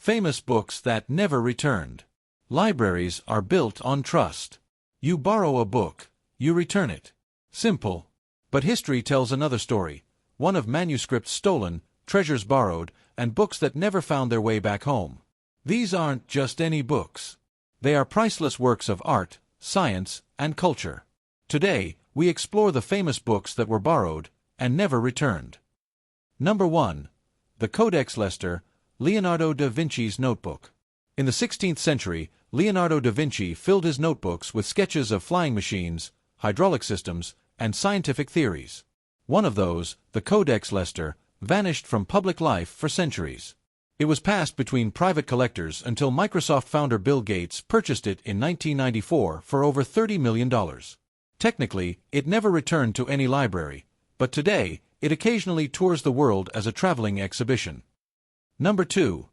Famous books that never returned. Libraries are built on trust. You borrow a book, you return it. Simple. But history tells another story, one of manuscripts stolen, treasures borrowed, and books that never found their way back home. These aren't just any books. They are priceless works of art, science, and culture. Today, we explore the famous books that were borrowed and never returned. Number 1. The Codex Leicester, Leonardo da Vinci's notebook. In the 16th century, Leonardo da Vinci filled his notebooks with sketches of flying machines, hydraulic systems, and scientific theories. One of those, the Codex Leicester, vanished from public life for centuries. It was passed between private collectors until Microsoft founder Bill Gates purchased it in 1994 for over $30 million. Technically, it never returned to any library, but today, it occasionally tours the world as a traveling exhibition. Number 2.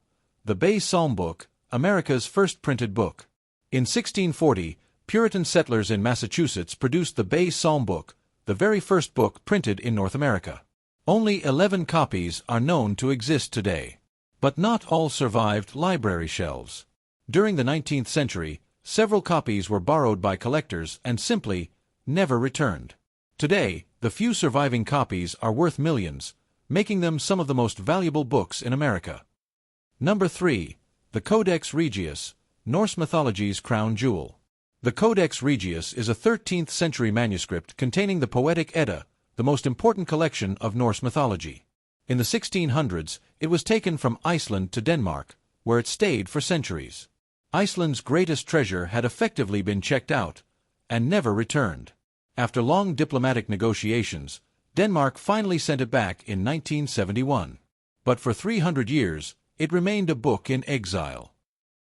The Bay Psalm Book, America's first printed book. In 1640, Puritan settlers in Massachusetts produced the Bay Psalm Book, the very first book printed in North America. Only 11 copies are known to exist today. But not all survived library shelves. During the 19th century, several copies were borrowed by collectors and simply never returned. Today, the few surviving copies are worth millions, making them some of the most valuable books in America. Number 3. The Codex Regius, Norse mythology's crown jewel. The Codex Regius is a 13th century manuscript containing the Poetic Edda, the most important collection of Norse mythology. In the 1600s, it was taken from Iceland to Denmark, where it stayed for centuries. Iceland's greatest treasure had effectively been checked out and never returned. After long diplomatic negotiations, Denmark finally sent it back in 1971. But for 300 years, it remained a book in exile.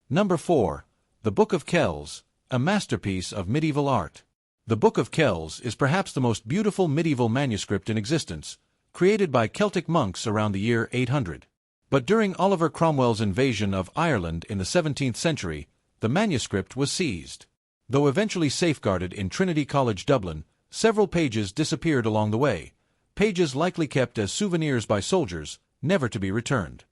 Number 4. The Book of Kells, a masterpiece of medieval art. The Book of Kells is perhaps the most beautiful medieval manuscript in existence, created by Celtic monks around the year 800. But during Oliver Cromwell's invasion of Ireland in the 17th century, the manuscript was seized. Though eventually safeguarded in Trinity College, Dublin, several pages disappeared along the way, pages likely kept as souvenirs by soldiers, never to be returned.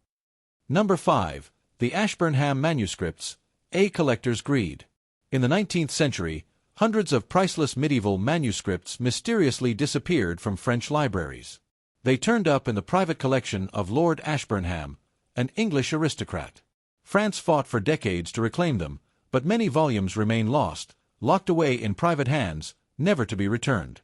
Number 5. The Ashburnham Manuscripts, a collector's greed. In the 19th century, hundreds of priceless medieval manuscripts mysteriously disappeared from French libraries. They turned up in the private collection of Lord Ashburnham, an English aristocrat. France fought for decades to reclaim them, but many volumes remain lost, locked away in private hands, never to be returned.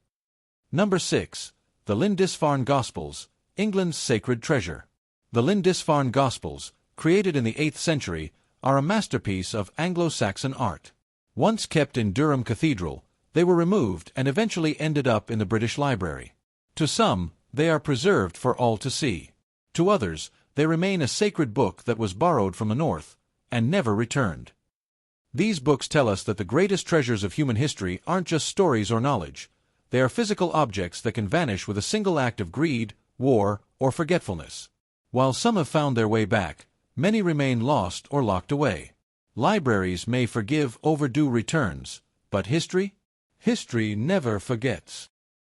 Number 6. The Lindisfarne Gospels, England's sacred treasure. The Lindisfarne Gospels, created in the 8th century, are a masterpiece of Anglo-Saxon art. Once kept in Durham Cathedral, they were removed and eventually ended up in the British Library. To some, they are preserved for all to see. To others, they remain a sacred book that was borrowed from the North and never returned. These books tell us that the greatest treasures of human history aren't just stories or knowledge. They are physical objects that can vanish with a single act of greed, war, or forgetfulness. While some have found their way back, many remain lost or locked away. Libraries may forgive overdue returns, but history? History never forgets.